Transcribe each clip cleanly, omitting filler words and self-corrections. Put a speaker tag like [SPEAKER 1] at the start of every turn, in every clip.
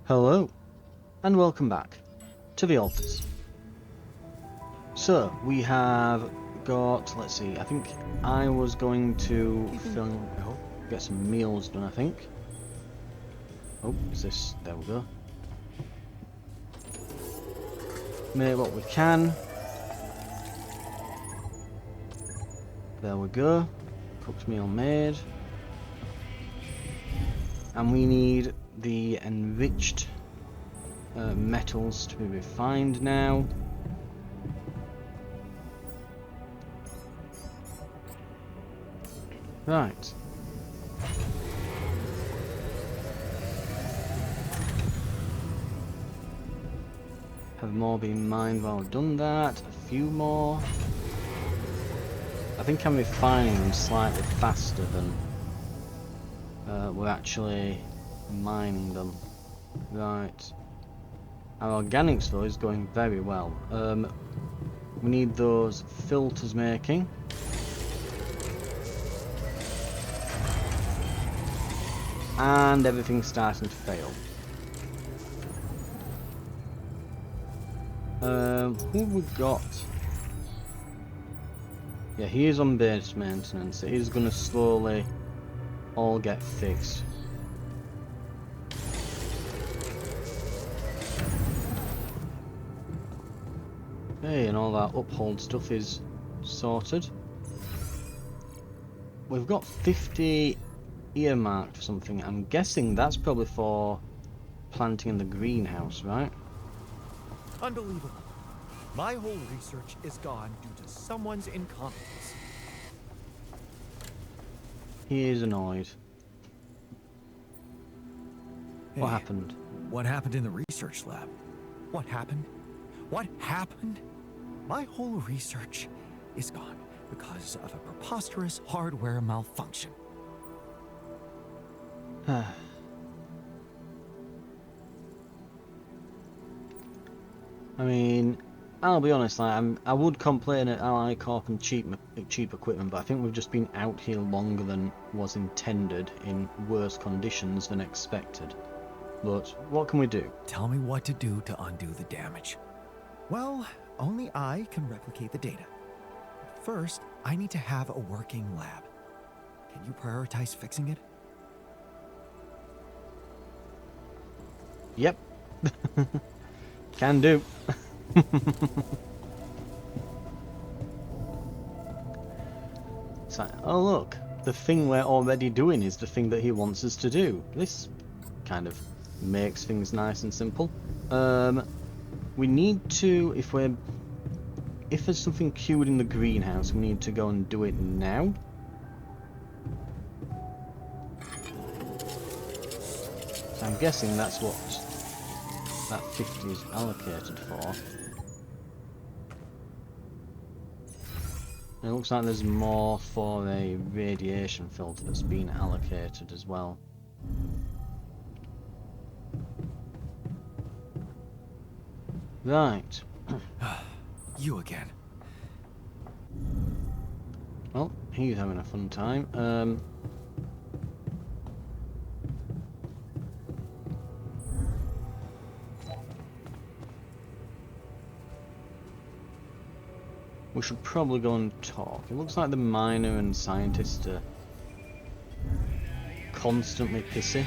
[SPEAKER 1] Hello, and welcome back to the Altars. So, we have got, let's see, I think I was going to get some meals done, I think. Oh, is this, there we go. Make what we can. There we go. Cooked meal made. And we need the enriched metals to be refined now. Right. Have more been mined while I've done that? A few more. I think I'm refining them slightly faster than we're actually mining them. Right. Our organics though is going very well. We need those filters making. And everything's starting to fail. Who have we got? Yeah, he is on base maintenance. It is going to slowly all get fixed. Hey, and all that uphold stuff is sorted. We've got 50 earmarked for something. I'm guessing that's probably for planting in the greenhouse, right?
[SPEAKER 2] Unbelievable. My whole research is gone due to someone's incompetence.
[SPEAKER 1] He is annoyed. What
[SPEAKER 2] Hey,
[SPEAKER 1] happened?
[SPEAKER 2] What happened in the research lab? What happened? What happened? My whole research is gone because of a preposterous hardware malfunction.
[SPEAKER 1] I mean, I'll be honest, I would complain at Ally Corp and cheap equipment, but I think we've just been out here longer than was intended in worse conditions than expected. But what can we do?
[SPEAKER 2] Tell me what to do to undo the damage. Well, only I can replicate the data. But first, I need to have a working lab. Can you prioritize fixing it?
[SPEAKER 1] Yep. Can do. It's like, oh look, the thing we're already doing is the thing that he wants us to do. This kind of makes things nice and simple. We need to, if there's something queued in the greenhouse, we need to go and do it now. So I'm guessing that's what that 50 is allocated for. And it looks like there's more for a radiation filter that's been allocated as well. Right.
[SPEAKER 2] You again.
[SPEAKER 1] Well, he's having a fun time. We should probably go and talk. It looks like the miner and scientist are constantly pissy.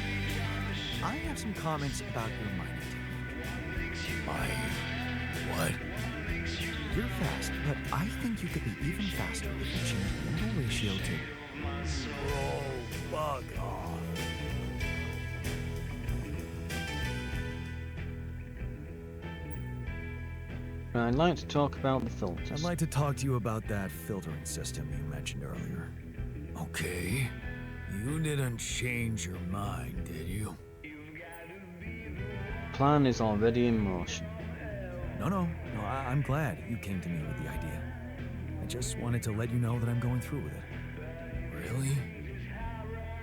[SPEAKER 2] I have some comments about your mining technique. What? You're fast, but I think you could be even faster if you change the mineral ratio to... Oh, bug off.
[SPEAKER 1] I'd like to talk about the filters.
[SPEAKER 2] I'd like to talk to you about that filtering system you mentioned earlier.
[SPEAKER 3] Okay. You didn't change your mind, did you?
[SPEAKER 1] Plan is already in motion.
[SPEAKER 2] No, I'm glad you came to me with the idea. I just wanted to let you know that I'm going through with it.
[SPEAKER 3] Really?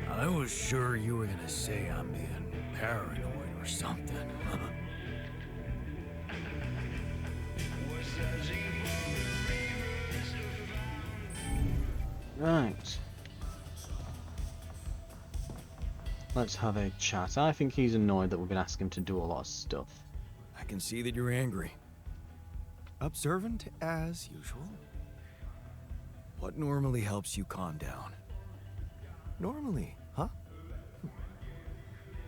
[SPEAKER 3] I was sure you were gonna say I'm being paranoid or something.
[SPEAKER 1] Right. Let's have a chat. I think he's annoyed that we've been asking him to do a lot of stuff.
[SPEAKER 2] I can see that you're angry. Observant as usual. What normally helps you calm down? Normally, huh?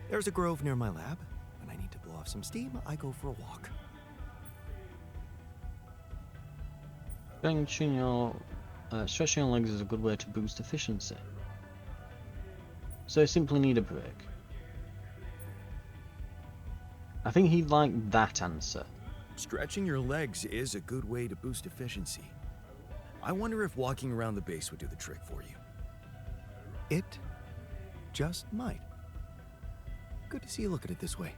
[SPEAKER 2] There's a grove near my lab. When I need to blow off some steam, I go for a walk.
[SPEAKER 1] Stretching your legs is a good way to boost efficiency. So you simply need a break. I think he'd like that answer.
[SPEAKER 2] Stretching your legs is a good way to boost efficiency. I wonder if walking around the base would do the trick for you. It just might. Good to see you look at it this way.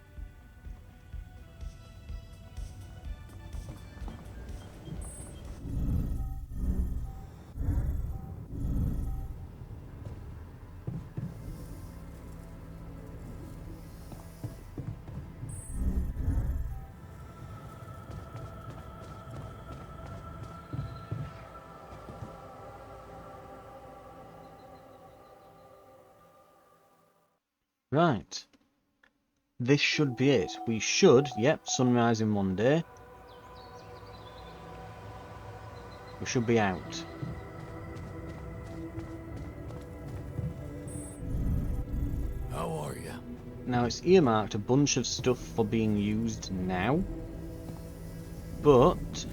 [SPEAKER 1] Right. This should be it. We should, yep, sunrise in one day. We should be out.
[SPEAKER 3] How are you?
[SPEAKER 1] Now it's earmarked a bunch of stuff for being used now. But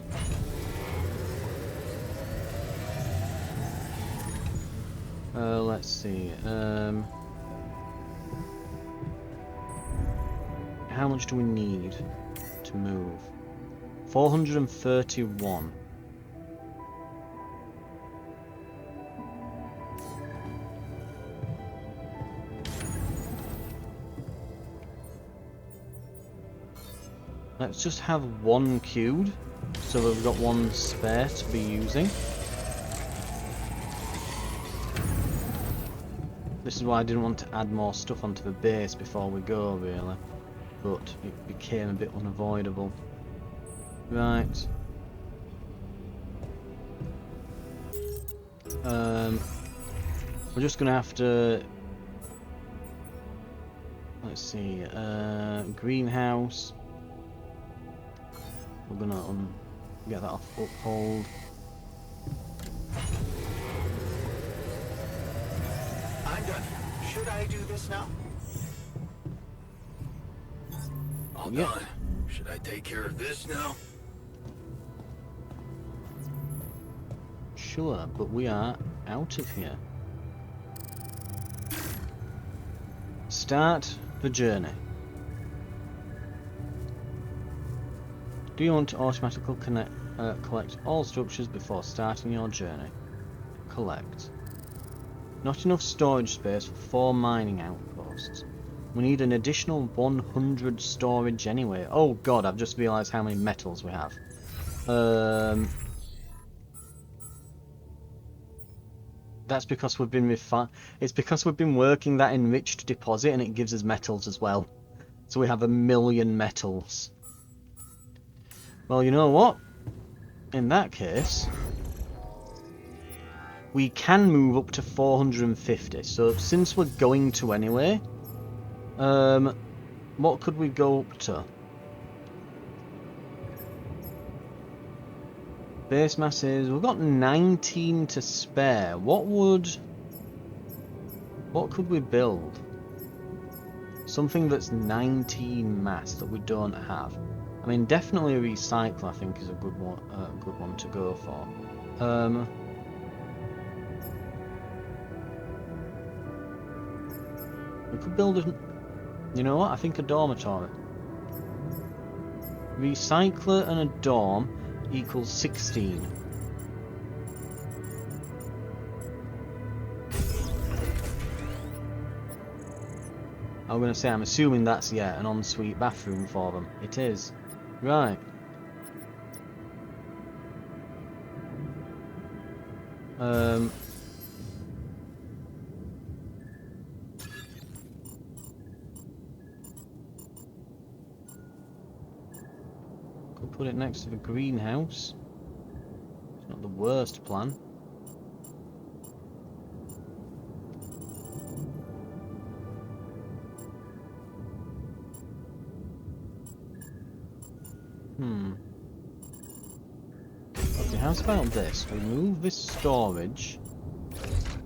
[SPEAKER 1] let's see. How much do we need to move? 431. Let's just have one queued, so that we've got one spare to be using. This is why I didn't want to add more stuff onto the base before we go, really. But it became a bit unavoidable. Right. We're just gonna have to... Let's see, greenhouse. We're gonna get that off uphold.
[SPEAKER 2] I'm done. Should I do this now?
[SPEAKER 3] All
[SPEAKER 1] Yep.
[SPEAKER 3] done. Should I take care of this now?
[SPEAKER 1] Sure, but we are out of here. Start the journey. Do you want to automatically collect all structures before starting your journey? Collect. Not enough storage space for 4 mining outposts. We need an additional 100 storage anyway. Oh god, I've just realised how many metals we have. That's because we've been It's because we've been working that enriched deposit and it gives us metals as well. So we have 1,000,000 metals. Well, you know what? In that case, we can move up to 450. So since we're going to anyway, what could we go up to? Base mass is... We've got 19 to spare. What could we build? Something that's 19 mass that we don't have. I mean, definitely a recycler, I think, is a good one to go for. We could build a... You know what? I think a dormitory. Recycler and a dorm equals 16. I'm going to say, I'm assuming that's, yeah, an ensuite bathroom for them. It is. Right. Could put it next to the greenhouse. It's not the worst plan. Okay, how's about this? We move this storage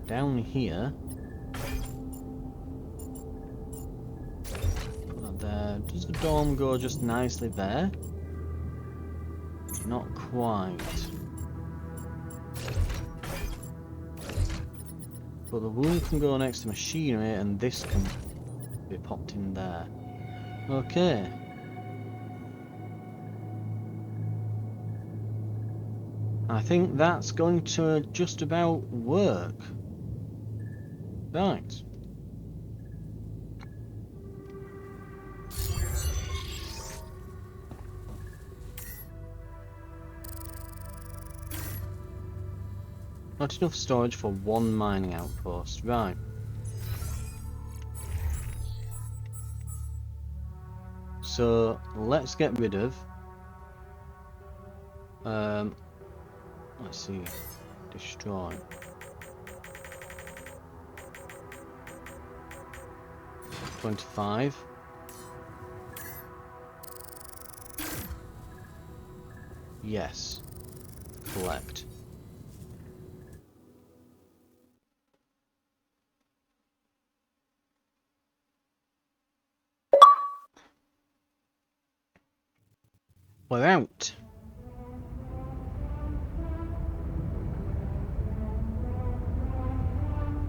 [SPEAKER 1] down here. Put that there. Does the dome go just nicely there? Not quite. But the room can go next to machinery, and this can be popped in there. Okay. I think that's going to just about work. Right. Not enough storage for one mining outpost. Right. So let's get rid of let's see, destroy. $25. Yes. Collect. We're out.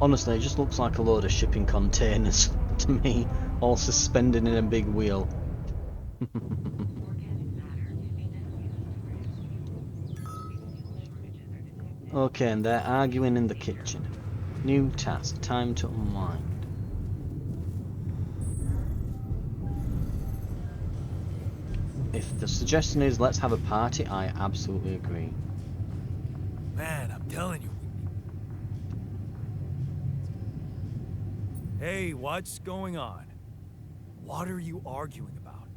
[SPEAKER 1] Honestly, it just looks like a load of shipping containers to me, all suspended in a big wheel. Okay, and they're arguing in the kitchen. New task, time to unwind. If the suggestion is let's have a party, I absolutely agree.
[SPEAKER 3] Man, I'm telling you. Hey, what's going on? What are you arguing about?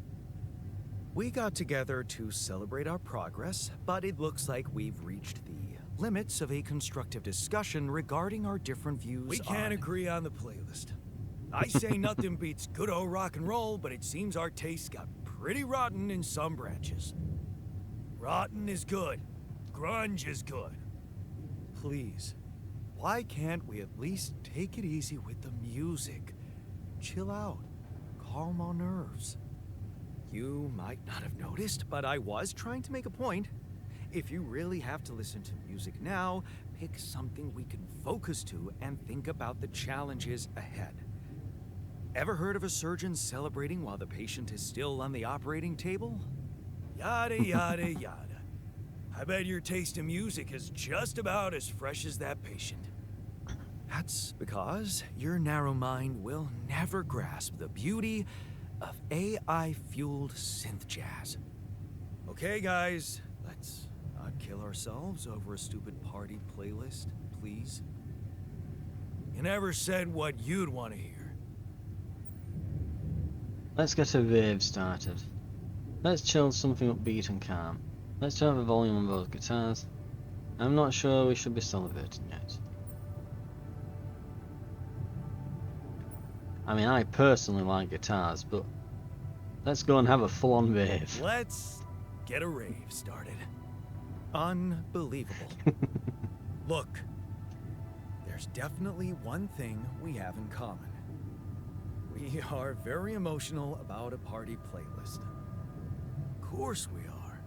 [SPEAKER 2] We got together to celebrate our progress, but it looks like we've reached the limits of a constructive discussion regarding our different views.
[SPEAKER 3] We can't agree on the playlist. I say nothing beats good old rock and roll, but it seems our tastes got pretty rotten in some branches. Rotten is good. Grunge is good.
[SPEAKER 2] Please, why can't we at least take it easy with the music? Chill out. Calm our nerves. You might not have noticed, but I was trying to make a point. If you really have to listen to music now, pick something we can focus to and think about the challenges ahead. Ever heard of a surgeon celebrating while the patient is still on the operating table?
[SPEAKER 3] Yada, yada, yada. I bet your taste in music is just about as fresh as that patient.
[SPEAKER 2] That's because your narrow mind will never grasp the beauty of AI-fueled synth jazz.
[SPEAKER 3] Okay, guys, let's not kill ourselves over a stupid party playlist, please. You never said what you'd want to hear.
[SPEAKER 1] Let's get a rave started. Let's chill something upbeat and calm. Let's turn up the volume on both guitars. I'm not sure we should be celebrating yet. I mean, I personally like guitars, but let's go and have a full-on rave.
[SPEAKER 3] Let's get a rave started.
[SPEAKER 2] Unbelievable.
[SPEAKER 3] Look, there's definitely one thing we have in common. We are very emotional about a party playlist. Of course we are.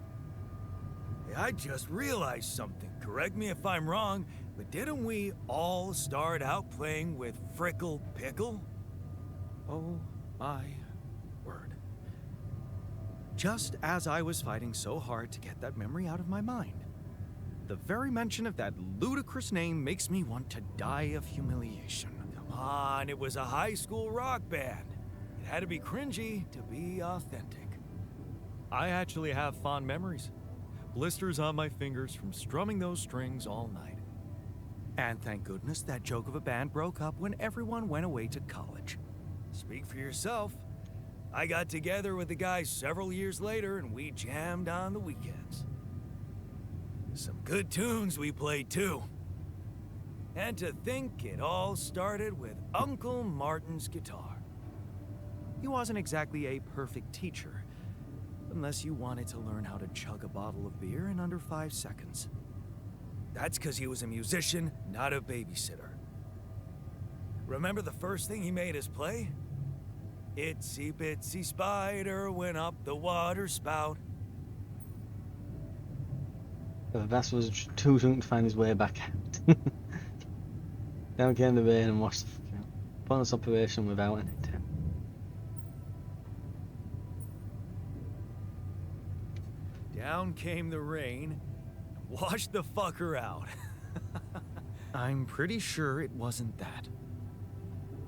[SPEAKER 3] Hey, I just realized something. Correct me if I'm wrong, but didn't we all start out playing with Frickle Pickle?
[SPEAKER 2] Oh my word. Just as I was fighting so hard to get that memory out of my mind, the very mention of that ludicrous name makes me want to die of humiliation.
[SPEAKER 3] Come on, it was a high school rock band. It had to be cringy to be authentic.
[SPEAKER 4] I actually have fond memories. Blisters on my fingers from strumming those strings all night.
[SPEAKER 2] And thank goodness that joke of a band broke up when everyone went away to college.
[SPEAKER 3] Speak for yourself. I got together with the guys several years later and we jammed on the weekends. Some good tunes we played too. And to think it all started with Uncle Martin's guitar.
[SPEAKER 2] He wasn't exactly a perfect teacher, Unless you wanted to learn how to chug a bottle of beer in under 5 seconds.
[SPEAKER 3] That's because he was a musician, not a babysitter. Remember the first thing he made us play? Itsy bitsy spider went up the water spout.
[SPEAKER 1] The vessel was too drunk to find his way back out. Down came the rain and washed the fuck out. Pointless operation without any tip.
[SPEAKER 3] Down came the rain and washed the fucker out.
[SPEAKER 2] I'm pretty sure it wasn't that.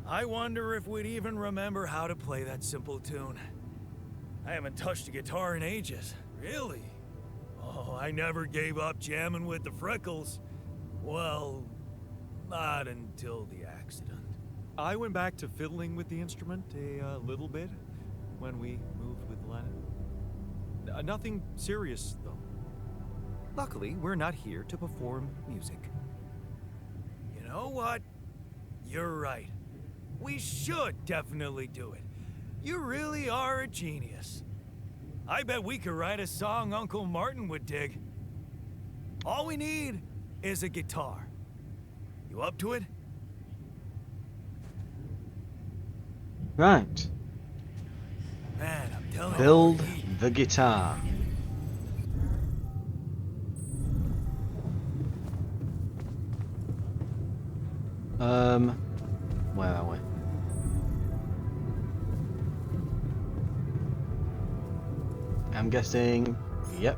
[SPEAKER 3] I wonder if we'd even remember how to play that simple tune. I haven't touched a guitar in ages. Really? Oh, I never gave up jamming with the Freckles. Well, not until the accident.
[SPEAKER 4] I went back to fiddling with the instrument a little bit when we moved with Lana. Nothing serious, though.
[SPEAKER 2] Luckily, we're not here to perform music.
[SPEAKER 3] You know what? You're right. We should definitely do it. You really are a genius. I bet we could write a song Uncle Martin would dig. All we need is a guitar. You up to it?
[SPEAKER 1] Right.
[SPEAKER 3] Man, I'm telling
[SPEAKER 1] Build
[SPEAKER 3] you.
[SPEAKER 1] the guitar. Where are we? I'm guessing, yep.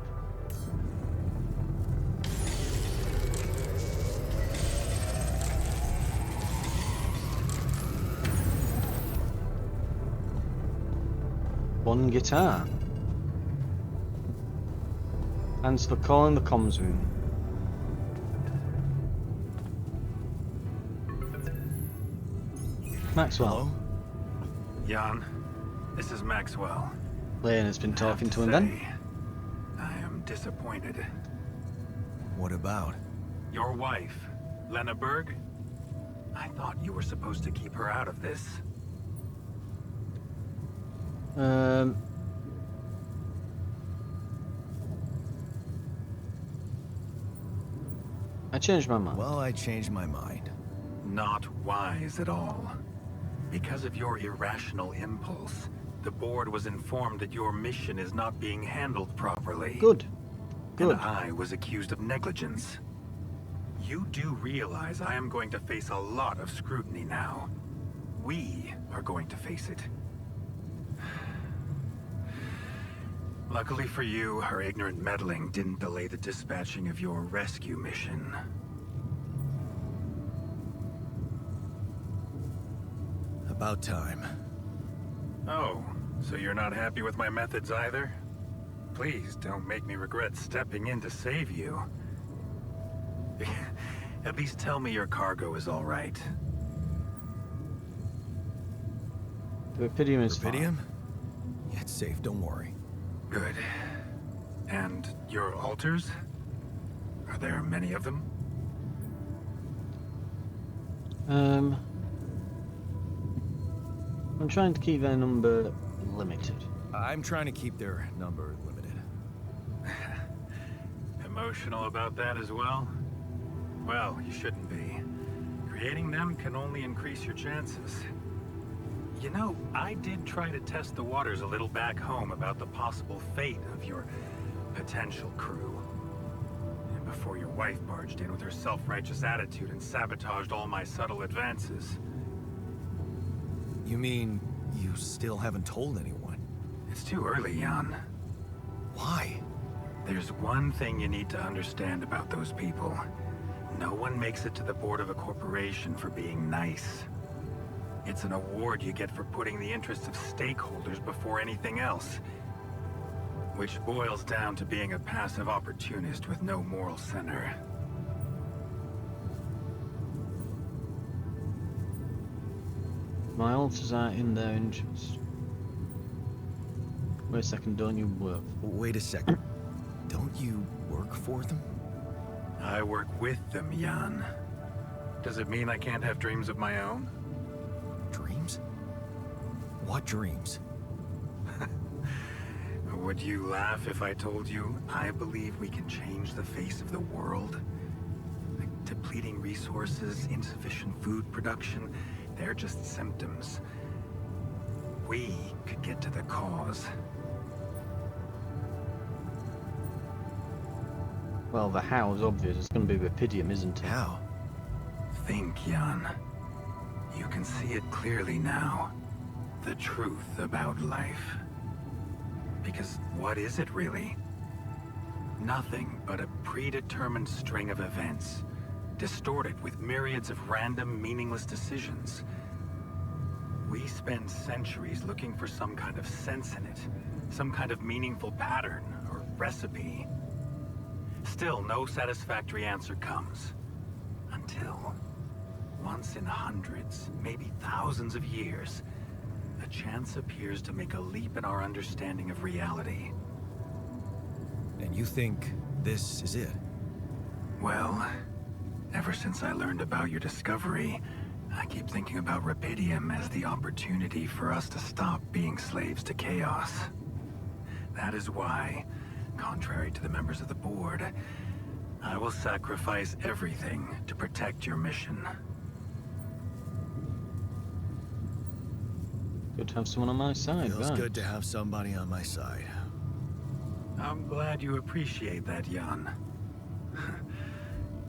[SPEAKER 1] One guitar. Thanks for calling the comms room. Maxwell.
[SPEAKER 5] Hello? Jan, this is Maxwell.
[SPEAKER 1] Lane has been
[SPEAKER 5] I have
[SPEAKER 1] talking to him then.
[SPEAKER 5] say, I am disappointed.
[SPEAKER 2] What about?
[SPEAKER 5] Your wife, Lena Berg? I thought you were supposed to keep her out of this.
[SPEAKER 1] I changed my mind.
[SPEAKER 2] Well, I changed my mind.
[SPEAKER 5] Not wise at all. Because of your irrational impulse, the board was informed that your mission is not being handled properly.
[SPEAKER 1] Good. Good.
[SPEAKER 5] And I was accused of negligence. You do realize I am going to face a lot of scrutiny now. We are going to face it. Luckily for you, her ignorant meddling didn't delay the dispatching of your rescue mission.
[SPEAKER 2] About time.
[SPEAKER 5] Oh, so you're not happy with my methods either? Please don't make me regret stepping in to save you. At least tell me your cargo is all right.
[SPEAKER 1] The Rapidium is
[SPEAKER 2] Rapidium? Yeah, it's safe, don't worry.
[SPEAKER 5] Good. And your altars? Are there many of them?
[SPEAKER 1] fine. I'm trying to keep their number limited.
[SPEAKER 2] I'm trying to keep their number limited.
[SPEAKER 5] Emotional about that as well? Well, you shouldn't be. Creating them can only increase your chances. You know, I did try to test the waters a little back home about the possible fate of your potential crew. And before your wife barged in with her self-righteous attitude and sabotaged all my subtle advances.
[SPEAKER 2] You mean you still haven't told anyone?
[SPEAKER 5] It's too early, Jan.
[SPEAKER 2] Why?
[SPEAKER 5] There's one thing you need to understand about those people. No one makes it to the board of a corporation for being nice. It's an award you get for putting the interests of stakeholders before anything else. Which boils down to being a passive opportunist with no moral center.
[SPEAKER 1] My altars are in their interest. Wait a second, don't you work?
[SPEAKER 2] Wait a second. Don't you work for them?
[SPEAKER 5] I work with them, Jan. Does it mean I can't have dreams of my own?
[SPEAKER 2] Dreams? What dreams?
[SPEAKER 5] Would you laugh if I told you I believe we can change the face of the world? Like depleting resources, insufficient food production, they're just symptoms. We could get to the cause.
[SPEAKER 1] Well, the how is obvious. It's going to be Rapidium, isn't it?
[SPEAKER 2] How?
[SPEAKER 5] Think, Jan. You can see it clearly now. The truth about life. Because what is it really? Nothing but a predetermined string of events, distorted with myriads of random, meaningless decisions. We spend centuries looking for some kind of sense in it, some kind of meaningful pattern or recipe. Still, no satisfactory answer comes. Until, once in hundreds, maybe thousands of years, a chance appears to make a leap in our understanding of reality.
[SPEAKER 2] And you think this is it?
[SPEAKER 5] Well, ever since I learned about your discovery, I keep thinking about Rapidium as the opportunity for us to stop being slaves to chaos. That is why, contrary to the members of the board, I will sacrifice everything to protect your mission.
[SPEAKER 1] Good to have someone on my side,
[SPEAKER 2] Feels
[SPEAKER 1] right?
[SPEAKER 2] good to have somebody on my side.
[SPEAKER 5] I'm glad you appreciate that, Jan.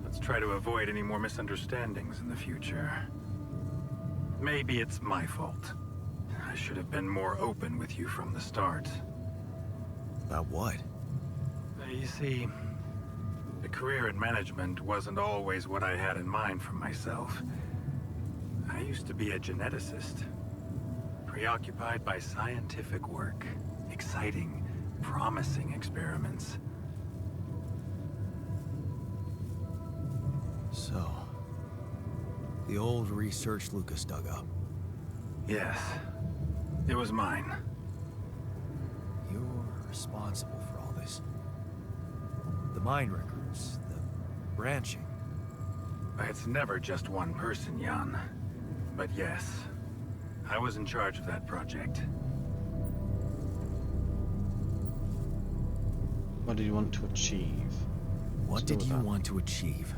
[SPEAKER 5] Let's try to avoid any more misunderstandings in the future. Maybe it's my fault. I should have been more open with you from the start.
[SPEAKER 2] About what?
[SPEAKER 5] You see, a career in management wasn't always what I had in mind for myself. I used to be a geneticist, preoccupied by scientific work, exciting, promising experiments.
[SPEAKER 2] So, the old research Lucas dug up.
[SPEAKER 5] Yes, it was mine.
[SPEAKER 2] You were responsible for all this. The mine records, the branching.
[SPEAKER 5] It's never just one person, Jan. But yes, I was in charge of that project.
[SPEAKER 1] What did you want to achieve?
[SPEAKER 2] What did you want to achieve?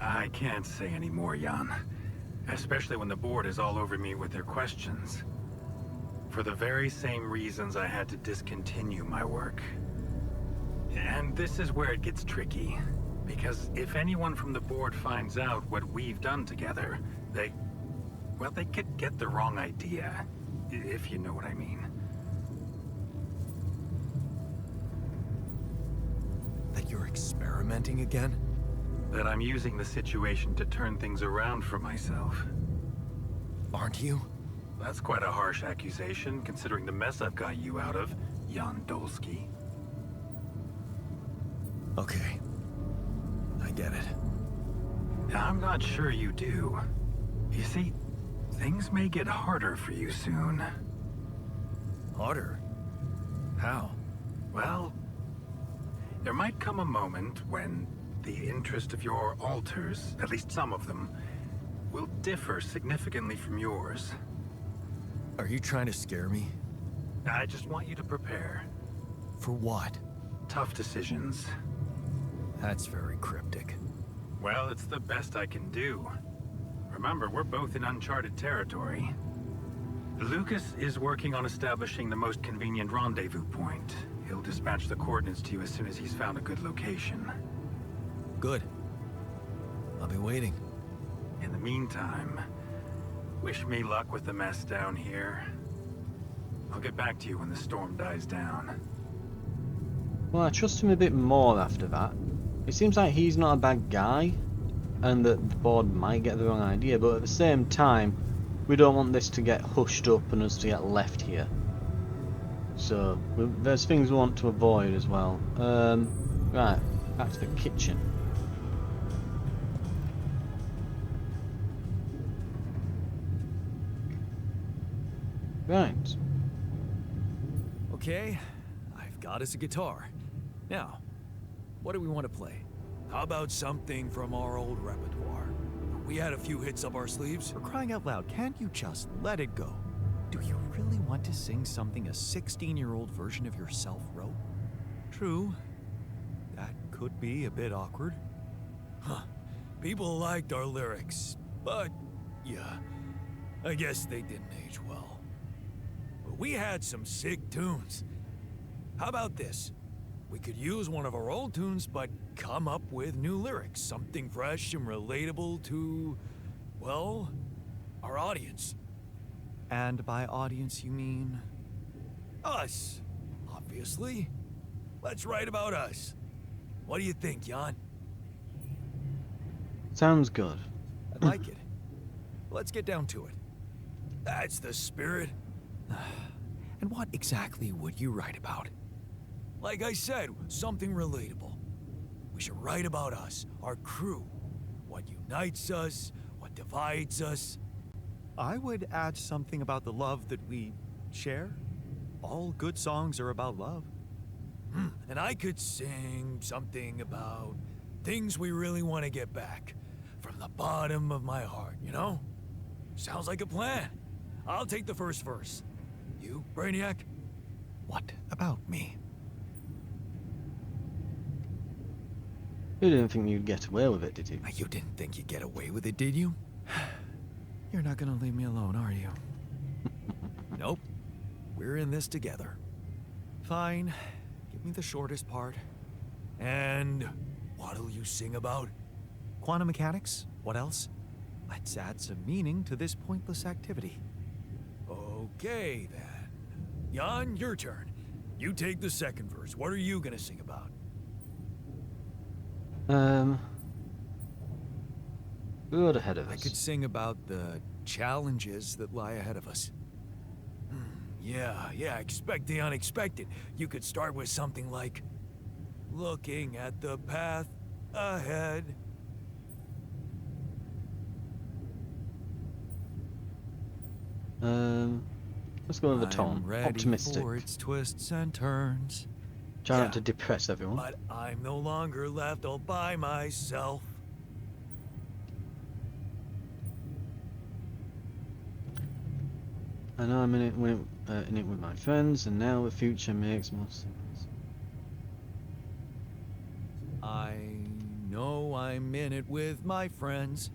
[SPEAKER 5] I can't say any more, Jan. Especially when the board is all over me with their questions. For the very same reasons I had to discontinue my work. And this is where it gets tricky. Because if anyone from the board finds out what we've done together, they could get the wrong idea. If you know what I mean.
[SPEAKER 2] That you're experimenting again?
[SPEAKER 5] That I'm using the situation to turn things around for myself.
[SPEAKER 2] Aren't you?
[SPEAKER 5] That's quite a harsh accusation, considering the mess I've got you out of, Jan Dolski.
[SPEAKER 2] Okay. I get it.
[SPEAKER 5] I'm not sure you do. You see, things may get harder for you soon.
[SPEAKER 2] Harder? How?
[SPEAKER 5] Well, there might come a moment when the interest of your alters, at least some of them, will differ significantly from yours.
[SPEAKER 2] Are you trying to scare me?
[SPEAKER 5] I just want you to prepare.
[SPEAKER 2] For what?
[SPEAKER 5] Tough decisions.
[SPEAKER 2] That's very cryptic.
[SPEAKER 5] Well, it's the best I can do. Remember, we're both in uncharted territory. Lucas is working on establishing the most convenient rendezvous point. He'll dispatch the coordinates to you as soon as he's found a good location.
[SPEAKER 2] Good. I'll be waiting.
[SPEAKER 5] In the meantime, wish me luck with the mess down here. I'll get back to you when the storm dies down.
[SPEAKER 1] Well, I trust him a bit more after that. It seems like he's not a bad guy, and that the board might get the wrong idea, but at the same time, we don't want this to get hushed up and us to get left here. So, there's things we want to avoid as well. Right, back to the kitchen. Right.
[SPEAKER 2] Okay, I've got us a guitar. Now, what do we want to play? How about something from our old repertoire? We had a few hits up our sleeves. For crying out loud, can't you just let it go? Do you really want to sing something a 16-year-old version of yourself wrote?
[SPEAKER 4] True. That could be a bit awkward.
[SPEAKER 3] Huh. People liked our lyrics, but yeah, I guess they didn't age well. But we had some sick tunes. How about this? We could use one of our old tunes, but come up with new lyrics. Something fresh and relatable to, well, our audience.
[SPEAKER 2] And by audience, you mean?
[SPEAKER 3] Us, obviously. Let's write about us. What do you think, Jan?
[SPEAKER 1] Sounds good.
[SPEAKER 3] I like it. Let's get down to it. That's the spirit.
[SPEAKER 2] And what exactly would you write about?
[SPEAKER 3] Like I said, something relatable. We should write about us, our crew. What unites us, what divides us.
[SPEAKER 4] I would add something about the love that we share. All good songs are about love.
[SPEAKER 3] And I could sing something about things we really want to get back. From the bottom of my heart, you know? Sounds like a plan. I'll take the first verse. You, Brainiac?
[SPEAKER 2] What about me?
[SPEAKER 1] You didn't think you'd get away with it, did you?
[SPEAKER 3] You didn't think you'd get away with it, did you?
[SPEAKER 2] You're not gonna leave me alone, are you?
[SPEAKER 3] Nope. We're in this together.
[SPEAKER 2] Fine. Give me the shortest part.
[SPEAKER 3] And what'll you sing about?
[SPEAKER 2] Quantum mechanics? What else? Let's add some meaning to this pointless activity.
[SPEAKER 3] Okay, then. Jan, your turn. You take the second verse. What are you gonna sing about?
[SPEAKER 1] Good ahead of us.
[SPEAKER 3] I could sing about the challenges that lie ahead of us. Yeah, expect the unexpected. You could start with something like, looking at the path ahead.
[SPEAKER 1] Let's go with the tone.
[SPEAKER 2] I'm ready
[SPEAKER 1] Optimistic.
[SPEAKER 2] for its twists and turns.
[SPEAKER 1] Try
[SPEAKER 3] Yeah.
[SPEAKER 1] not to depress everyone.
[SPEAKER 3] But I'm no longer left all by myself.
[SPEAKER 1] I know I'm in it with my friends, and now the future makes more sense.
[SPEAKER 3] I know I'm in it with my friends.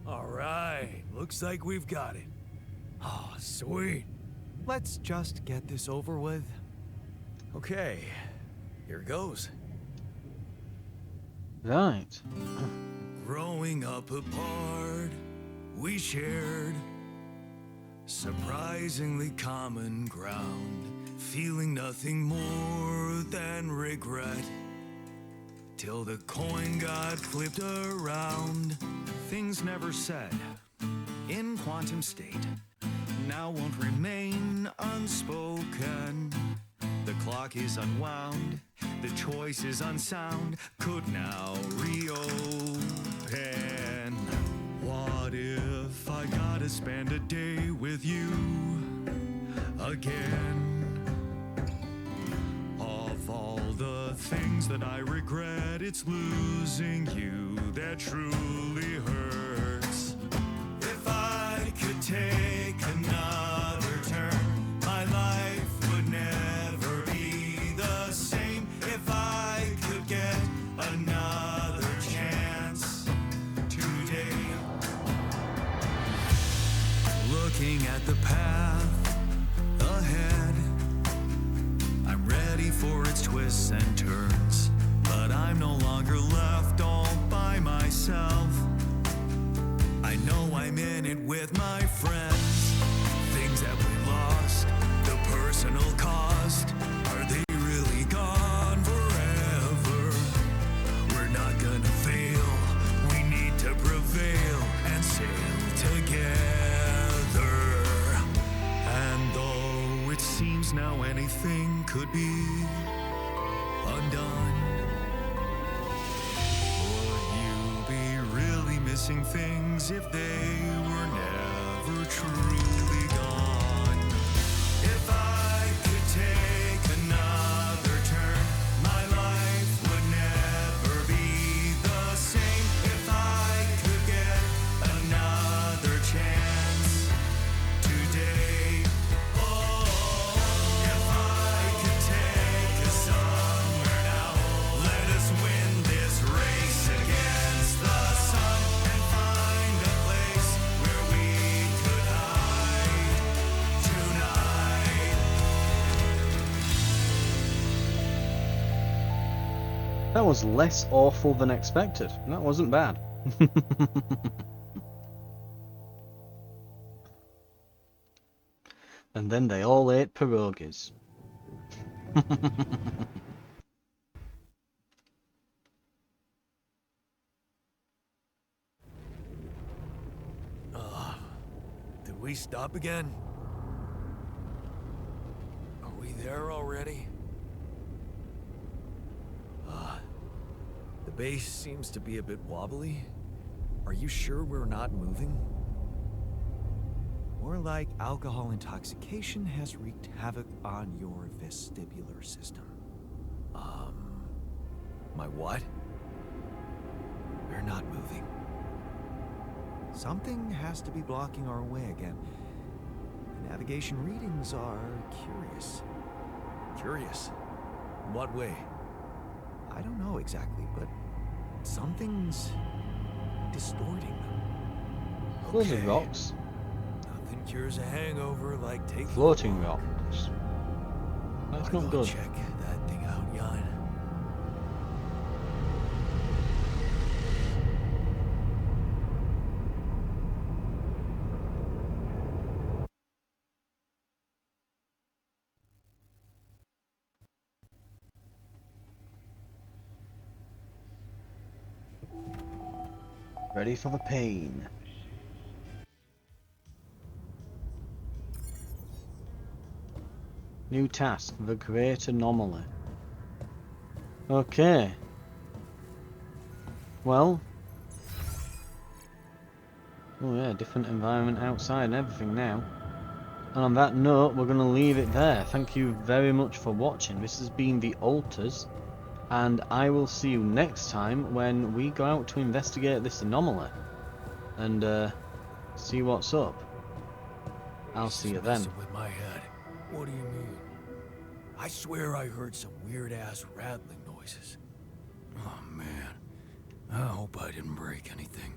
[SPEAKER 3] All right, looks like we've got it. Oh, sweet.
[SPEAKER 2] Let's just get this over with.
[SPEAKER 3] Okay, here goes.
[SPEAKER 1] Right.
[SPEAKER 3] Growing up apart, we shared surprisingly common ground, feeling nothing more than regret. Till the coin got flipped around.
[SPEAKER 2] Things never said in quantum state now won't remain unspoken. The clock is unwound, the choice is unsound, could now reopen. What if I gotta spend a day with you again? Of all the things that I regret, it's losing you that truly hurts.
[SPEAKER 3] If I could take another turn, my life would never be the same. If I could get another chance today. Looking at the path ahead, I'm ready for its twists and turns, but I'm no longer left all by myself. I know I'm in it with my friends. Things that we lost, the personal cost, are they really gone forever? We're not gonna fail, we need to prevail and sail together. And though it seems now anything could be undone, would you be really missing things if they were never truly gone? If I could take another turn, my life would never be the same. If I could get another chance today. Oh,
[SPEAKER 1] That was less awful than expected. That wasn't bad. And then they all ate pierogies.
[SPEAKER 3] Did we stop again? Are we there already? The base seems to be a bit wobbly. Are you sure we're not moving? More like alcohol intoxication has wreaked havoc on your vestibular system. My what? We're not moving. Something has to be blocking our way again. The navigation readings are curious. Curious? In what way? I don't know exactly, but something's distorting them.
[SPEAKER 1] Those are rocks.
[SPEAKER 3] Nothing cures a hangover like taking
[SPEAKER 1] Floating
[SPEAKER 3] a walk.
[SPEAKER 1] rocks. That's
[SPEAKER 3] Wanna
[SPEAKER 1] not
[SPEAKER 3] go
[SPEAKER 1] good.
[SPEAKER 3] check that thing out, Jan.
[SPEAKER 1] Ready for the pain. New task, the Great Anomaly. Okay. Well. Oh yeah, different environment outside and everything now. And on that note, we're going to leave it there. Thank you very much for watching. This has been The Alters. And I will see you next time when we go out to investigate this anomaly. And see what's up. I'll see you then.
[SPEAKER 3] Messing with my head. What do you mean? I swear I heard some weird-ass rattling noises. Oh, man. I hope I didn't break anything.